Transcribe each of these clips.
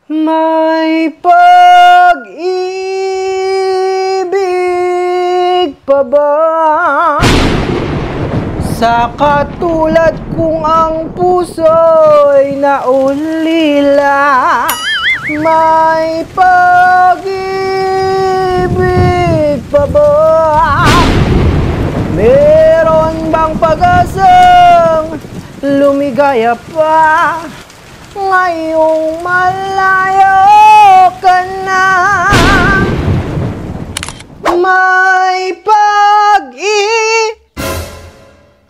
May pag-ibig pa ba sa katulad kong ang puso'y naulila? May pag-ibig pa ba? Meron bang pag-asang lumigaya pa ngayong malayo ka na? May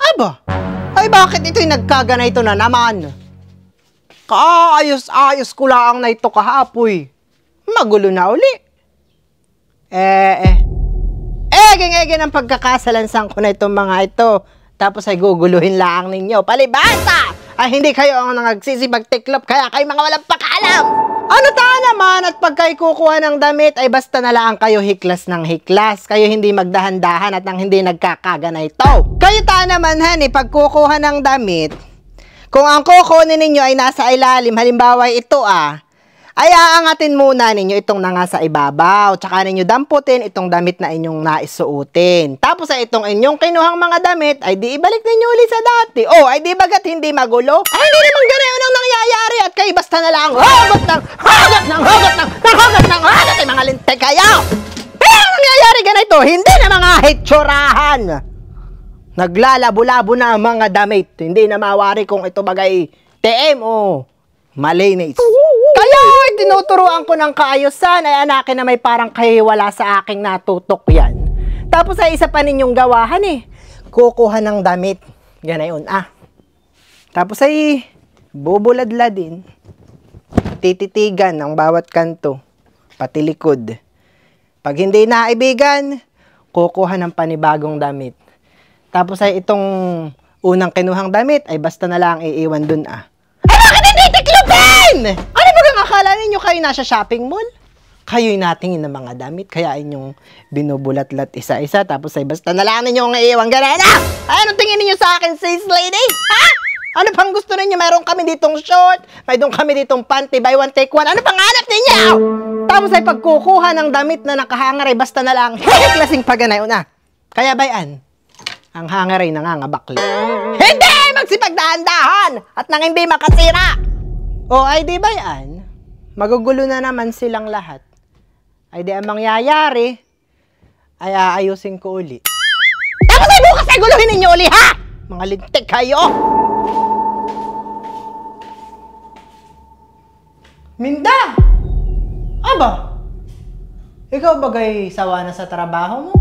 Aba, ay bakit ito'y nagkaganito na naman? Kaayos-ayos ko lang na ito kahapoy. Magulo na uli. Egeng-egen ang pagkakasalansan ko na itong mga ito. Tapos ay guguluhin lang ninyo. Palibasa! Ay hindi kayo ang nagsisipagtiklop kaya kayo mga walang pakalam. Ano ta naman at pagkay kukuha ng damit ay basta na lang kayo hiklas ng hiklas. Kayo hindi magdahan-dahan at nang hindi nagkakaganito. Kayo ta naman pag kukuha ng damit, kung ang kukunin ninyo ay nasa ilalim, halimbawa ito ay aangatin muna ninyo itong nasa ibabaw. Tsaka ninyo damputin itong damit na inyong naisuotin. Tapos ay itong inyong kinuhang mga damit ay di ibalik ninyo ulit sa dati. O ay di bagat hindi magulo? Ay hindi naman ganoon ang nangyayari at kayo basta na lang hugot ay mga lintek kayo. Kaya ang nangyayari ganito, hindi na mga hitsurahan. Naglalabo-labo na ang mga damit. Hindi na mawari kung ito bagay TM o malinis. Kaya tinuturuan ko ng kaayusan ay anakin na may parang kahiwala sa aking natutok yan. Tapos ay isa pa ninyong gawahan kukuha ng damit. Ganayon Tapos ay bubuladladin. Tititigan ang bawat kanto. Pati likod. Pag hindi naibigan, kukuha ng panibagong damit. Tapos ay itong unang kinuhang damit ay basta na lang iiwan dun Ay bakit hindi tiklopin? Ano ba ang akala ninyo kayo nasa shopping mall? Kayo'y natingin ng mga damit, kaya inyong binubulat-lat isa-isa, tapos ay basta na lang ninyo ang iiwan ganana. Ay, anong tingin ninyo sa akin, sis lady? Ha? Ano pang gusto ninyo? Meron kami ditong short, mayroon kami ditong panty, buy one take one. Ano pang hanap ninyo? Tapos ay pagkukuha ng damit na nakahangar ay basta na lang klaseng paganayon Kaya bayan, ang hangar ay nangangabakli. Hindi! Magsipagdahan-dahan! At nang hindi makasira! O ay di ba yan? Magugulo na naman silang lahat. Ay di ang mangyayari, ay aayusin ko uli. Tapos ay bukas ay guluhin ninyo uli, ha? Mga lintik kayo! Minda! Aba! Ikaw bagay sawa na sa trabaho mo?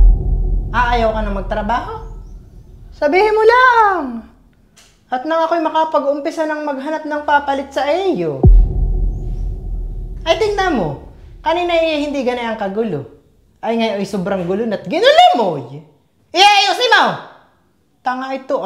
Ayaw ka na magtrabaho? Sabihin mo lang. At nang ako'y makapag-umpisa ng maghanap ng papalit sa iyo. Ay tingnan mo, kanina hindi ganayang kagulo. Ay ngayon ay sobrang gulo na't ginulo mo. Iayusin mo! Tanga ito